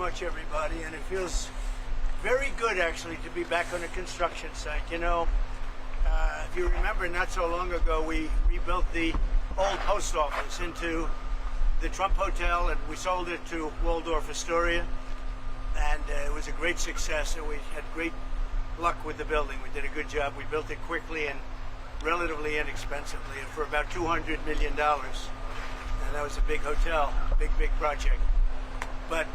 much, everybody, and it feels very good, actually, to be back on a construction site. You know, if you remember, not so long ago, we rebuilt the old post office into the Trump Hotel, and we sold it to Waldorf Astoria, and it was a great success, and we had great luck with the building. We did a good job. We built it quickly and relatively inexpensively for about $200 million, and that was a big hotel, big project. But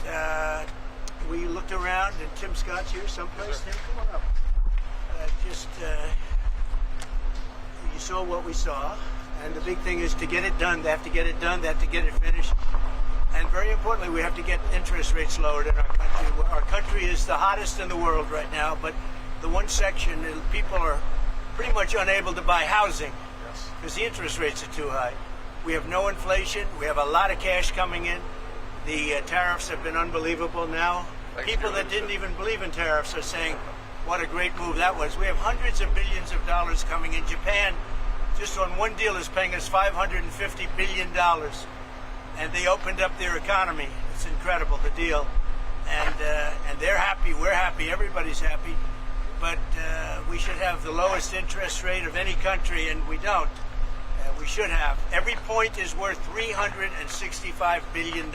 we looked around, and Tim Scott's here someplace. Tim, come on up. You saw what we saw, and the big thing is to get it done. They have to get it done. They have to get it finished. And very importantly, we have to get interest rates lowered in our country. Our country is the hottest in the world right now, but the one section, people are pretty much unable to buy housing because the interest rates are too high. We have no inflation. We have a lot of cash coming in. The tariffs have been unbelievable now. People that didn't even believe in tariffs are saying, what a great move that was. We have hundreds of billions of dollars coming in. Japan, just on one deal, is paying us $550 billion. And they opened up their economy. It's incredible, the deal. And they're happy, we're happy, everybody's happy. But we should have the lowest interest rate of any country, and we don't. We should have. Every point is worth $365 billion.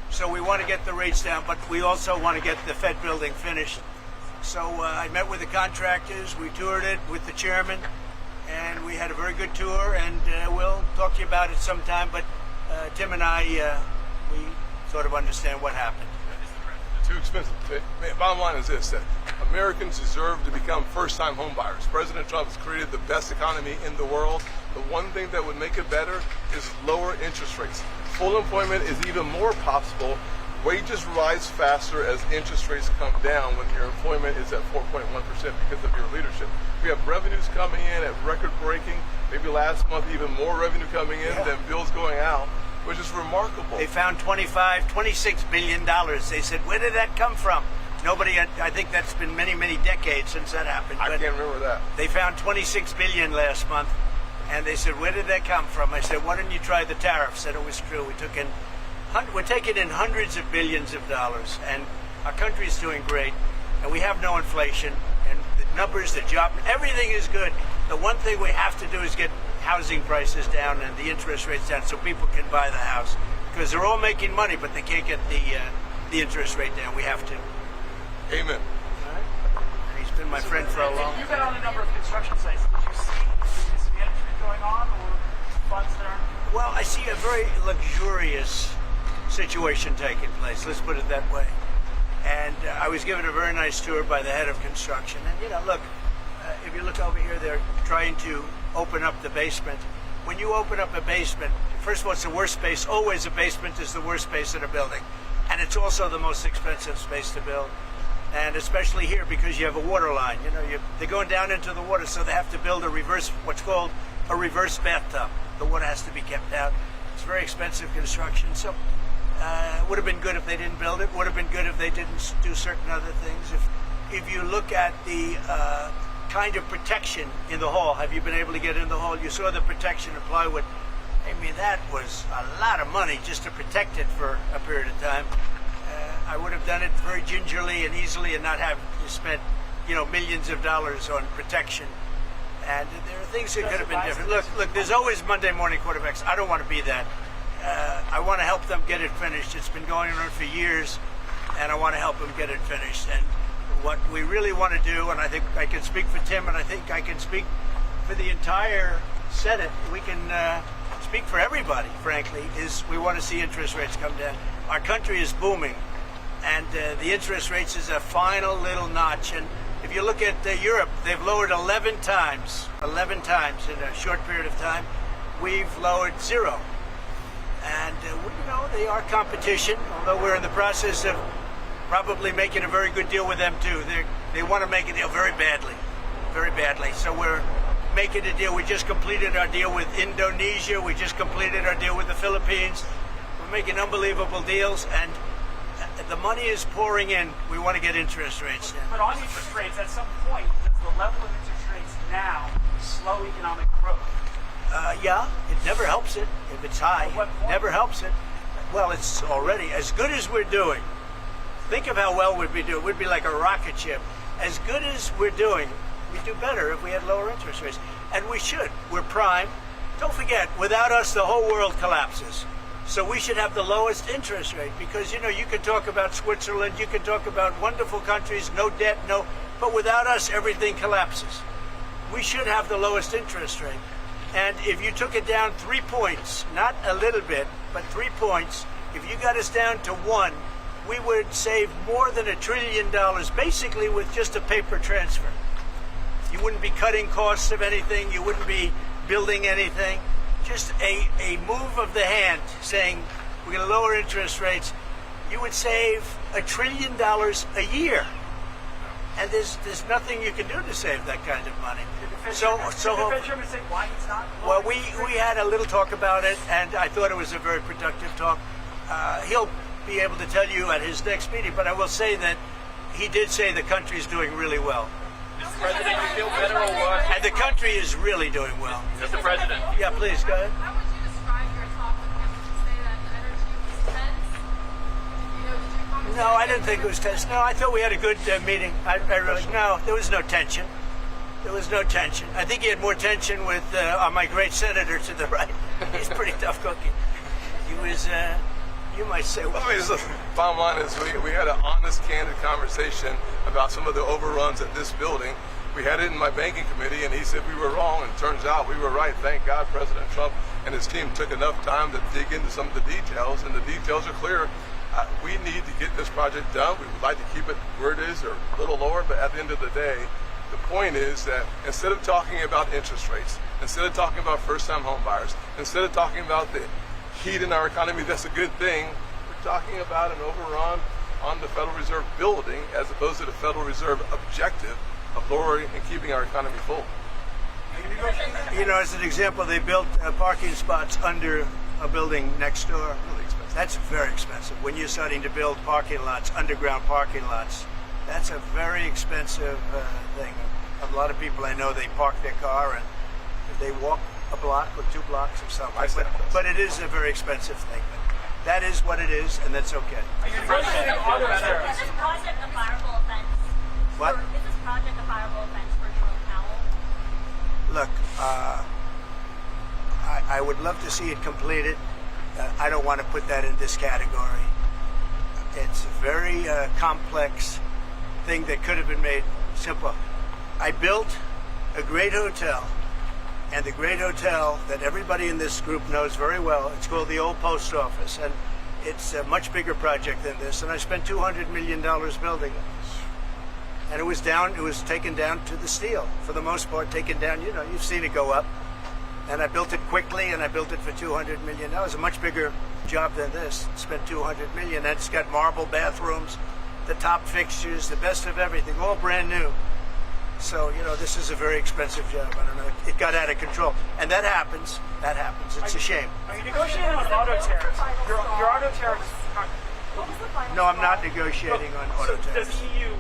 So we want to get the rates down, but we also want to get the Fed building finished. So I met with the contractors, we toured it with the chairman, and we had a very good tour, and we'll talk to you about it sometime, but Tim and I, we sort of understand what happened. Too expensive. Bottom line is this, that Americans deserve to become first-time home buyers. President Trump has created the best economy in the world. The one thing that would make it better is lower interest rates. Full employment is even more possible. Wages rise faster as interest rates come down when your employment is at 4.1% because of your leadership. We have revenues coming in at record-breaking, maybe last month even more revenue coming in than bills going out, which is remarkable. They found $26 billion. They said, where did that come from? Nobody, I think that's been many decades since that happened. I can't remember that. They found $26 billion last month, and they said, where did that come from? I said, why don't you try the tariffs? And it was true. We're taking in hundreds of billions of dollars, and our country is doing great, and we have no inflation, and the numbers, the job, everything is good. The one thing we have to do is get housing prices down and the interest rates down so people can buy the house, because they're all making money, but they can't get the interest rate down. We have to. Amen. All right. He's been my friend for a long time. You've been on a number of construction sites. Did you see mismanagement going on or funds that aren't? Well, I see a very luxurious situation taking place. Let's put it that way. And I was given a very nice tour by the head of construction. And, you know, look, if you look over here, they're trying to open up the basement. When you open up a basement, first of all, it's the worst space. Always a basement is the worst space in a building. And it's also the most expensive space to build. And especially here because you have a water line. You know, they're going down into the water, so they have to build what's called a reverse bathtub. The water has to be kept out. It's very expensive construction. So it would have been good if they didn't build it. Would have been good if they didn't do certain other things. If you look at the kind of protection in the hall, have you been able to get in the hall? You saw the protection of plywood. I mean, that was a lot of money just to protect it for a period of time. I would have done it very gingerly and easily and not have spent, millions of dollars on protection. And there are things that could have been different. Look, there's always Monday morning quarterbacks. I don't want to be that. I want to help them get it finished. It's been going on for years, and I want to help them get it finished. And what we really want to do, and I think I can speak for Tim, and I think I can speak for the entire Senate, we can speak for everybody, frankly, is we want to see interest rates come down. Our country is booming, and the interest rates is a final little notch. And if you look at Europe, they've lowered 11 times in a short period of time. We've lowered 0. And, they are competition, although we're in the process of probably making a very good deal with them, too. They want to make a deal very badly. So we're making a deal. We just completed our deal with Indonesia. We just completed our deal with the Philippines. We're making unbelievable deals, and the money is pouring in. We want to get interest rates down. But on interest rates, at some point, does the level of interest rates now slow economic growth? Yeah, it never helps it if it's high. At what point? Never helps it. Well, it's already as good as we're doing. Think of how well we'd be doing. We'd be like a rocket ship. As good as we're doing, we'd do better if we had lower interest rates. And we should. We're prime. Don't forget, without us, the whole world collapses. So we should have the lowest interest rate because, you know, you can talk about Switzerland, you can talk about wonderful countries, no debt, but without us, everything collapses. We should have the lowest interest rate. And if you took it down 3 points, not a little bit, but 3 points, if you got us down to 1, we would save more than $1 trillion basically with just a paper transfer. You wouldn't be cutting costs of anything. You wouldn't be building anything. Just a move of the hand saying we're going to lower interest rates. You would save $1 trillion a year. And there's nothing you can do to save that kind of money. Did the Fed Chairman say why he's not? Well, we had a little talk about it, and I thought it was a very productive talk. He'll be able to tell you at his next meeting, but I will say that he did say the country's doing really well. Mr. President, you feel better or worse? And the country is really doing well. Mr. President. Yeah, please, go ahead. How would you describe your talk with him? Would you say that the energy was tense? You know, did your conversation? No, I didn't think it was tense. No, I thought we had a good meeting. No, there was no tension. There was no tension. I think he had more tension with my great senator to the right. He's pretty tough cookie. He was, you might say, well, I mean, the bottom line is we had an honest, candid conversation about some of the overruns at this building. We had it in my banking committee, and he said we were wrong, and it turns out we were right. Thank God President Trump and his team took enough time to dig into some of the details, and the details are clear. We need to get this project done. We would like to keep it where it is or a little lower, but at the end of the day, the point is that instead of talking about interest rates, instead of talking about first-time home buyers, instead of talking about the heat in our economy, that's a good thing. We're talking about an overrun on the Federal Reserve building as opposed to the Federal Reserve objective of lowering and keeping our economy full. you know, as an example, they built parking spots under a building next door. Really expensive. That's very expensive. When you're starting to build parking lots, underground parking lots, that's a very expensive thing. A lot of people I know, they park their car and they walk a block or 2 blocks or something. But it is a very expensive thing. That is what it is, and that's okay. Are you negotiating auto Is tariffs? this project a fireable offense? What? Is this project a fireable offense for Jerome Powell? Look, I would love to see it completed. I don't want to put that in this category. It's a very complex thing that could have been made simple. I built a great hotel, and the great hotel that everybody in this group knows very well, it's called the Old Post Office, and it's a much bigger project than this, and I spent $200 million building it. And it was taken down to the steel, for the most part, taken down, you know, you've seen it go up. And I built it quickly, and I built it for $200 million. That was a much bigger job than this. Spent $200 million. And it's got marble bathrooms, the top fixtures, the best of everything, all brand new. So, you know, this is a very expensive job. I don't know. It got out of control. And that happens. That happens. It's a shame. Are you negotiating on auto tariffs? Your auto tariffs. What was the final No, I'm not score? negotiating on So auto does tariffs. EU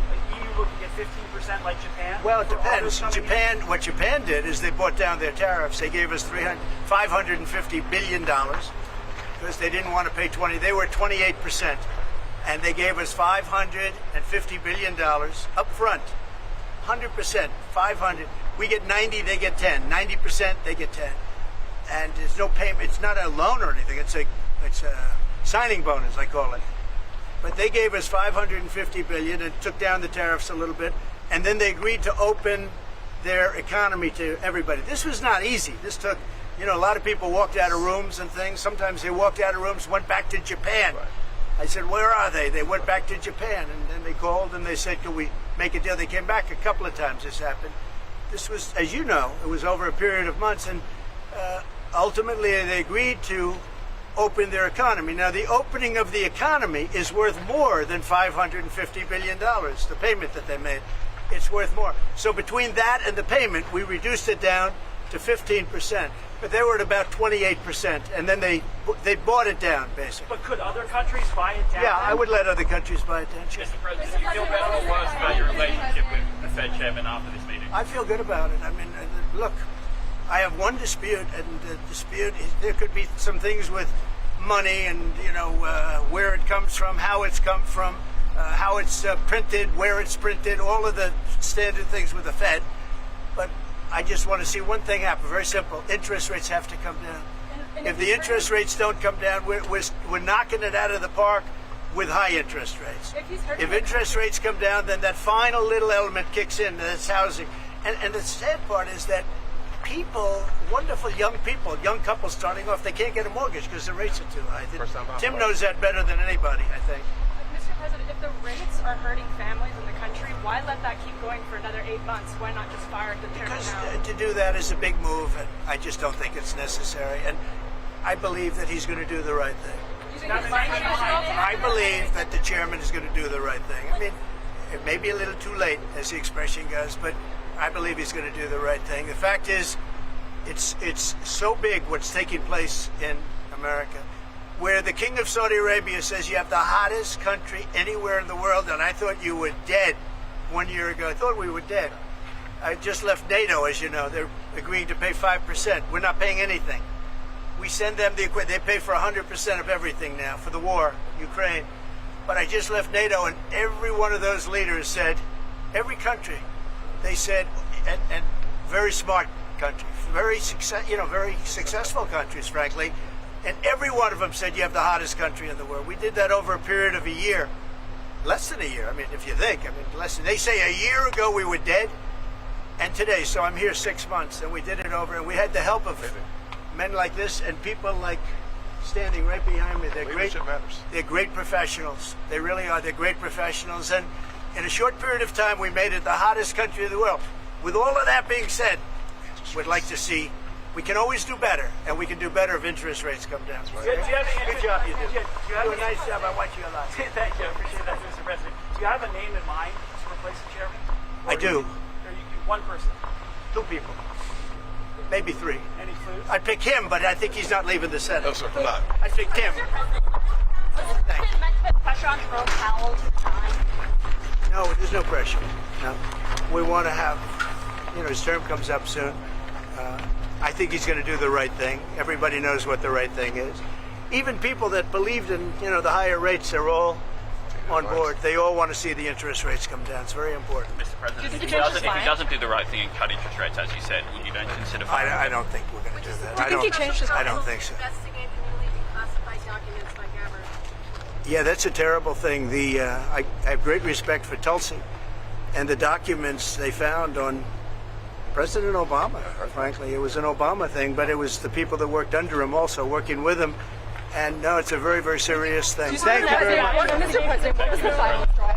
looking at 15% like Japan? Well, it for depends. autos coming in? What Japan did is they brought down their tariffs. They gave us $550 billion because they didn't want to pay 20. They were 28%, and they gave us $550 billion up front. 100%, 500. We get 90, they get 10. 90%, they get 10. And there's no payment. It's not a loan or anything. It's a signing bonus, I call it. But they gave us $550 billion and took down the tariffs a little bit, and then they agreed to open their economy to everybody. This was not easy. This took, you know, a lot of people walked out of rooms and things. Sometimes they walked out of rooms, went back to Japan. Right. I said, where are they? They went back to Japan, and then they called and they said, can we make a deal? They came back a couple of times. This happened. This was, as you know, it was over a period of months, and ultimately they agreed to open their economy. Now, the opening of the economy is worth more than $550 billion, the payment that they made. It's worth more. So between that and the payment, we reduced it down to 15%. But they were at about 28%, and then they bought it down, basically. But could other countries buy it down? Yeah, I would let other countries buy it down. Sure. Mr. President, do you feel better or worse about your relationship with the Fed Chairman after this meeting? I feel good about it. I mean, look, I have one dispute, and the dispute is there could be some things with money and, you know, where it comes from, how it's come from. how it's printed, where it's printed, all of the standard things with the Fed. But I just want to see one thing happen. Very simple. Interest rates have to come down. And If the interest rates don't come down, we're knocking it out of the park with high interest rates. If he's hurting If interest rates come down, then that final little element kicks in, that's housing. And the sad part is that people, wonderful young people, young couples starting off, they can't get a mortgage because the rates are too high. First-time home Tim buyer. knows that better than anybody, I think. Mr. President, if the rates are hurting families in the country, why let that keep going for another 8 months? Why not just fire the chairman Because now? to do that is a big move, and I just don't think it's necessary. And I believe that he's going to do the right thing. I believe that the chairman is going to do the right thing. I mean, it may be a little too late, as the expression goes, but I believe he's going to do the right thing. The fact is, it's so big what's taking place in America, where the King of Saudi Arabia says you have the hottest country anywhere in the world, and I thought you were dead 1 year ago. I thought we were dead. I just left NATO, as you know. They're agreeing to pay 5%. We're not paying anything. We send them the equipment. They pay for 100% of everything now for the war, Ukraine. But I just left NATO, and every one of those leaders said, every country, they said, and very smart countries, very successful countries, frankly, and every one of them said you have the hottest country in the world. We did that over a period of a year, less than a year. I mean, if you think, less than. They say a year ago we were dead, and today. So I'm here 6 months, and we did it over, and we had the help of men like this and people like standing right behind me. They're great. Leadership matters. They're great professionals. They really are. They're great professionals. And in a short period of time, we made it the hottest country in the world. With all of that being said, we'd like to see, we can always do better, and we can do better if interest rates come down. Do you have any Good job, you do. Do you have Do a any- nice job. I watch you a lot. Thank you. I appreciate that, Mr. President. Do you have a name in mind to replace the chairman? I do. Or you one person? 2 people. Maybe 3. Any clues? I'd pick him, but I think he's not leaving the Senate. No, sir, I'm not. I'd pick Tim. Mr. President, was it meant to put pressure on Jerome Powell to resign? No, there's no pressure. No. We want to have, his term comes up soon. I think he's going to do the right thing. Everybody knows what the right thing is. Even people that believed in, the higher rates are all on board. They all want to see the interest rates come down. It's very important. Mr. President, Do you if think he, the doesn't, change if is he doesn't do the right thing and cut interest rates, as you said, would you then consider firing I him? don't think we're going to do that. Do you think he changed his I mind? don't think so. Investigate the newly declassified documents by Gabbard. Yeah, that's a terrible thing. I have great respect for Tulsi and the documents they found on President Obama. Frankly, it was an Obama thing, but it was the people that worked under him also working with him. And no, it's a very, very serious thing. Thank you very much. Mr. President, what was the final straw?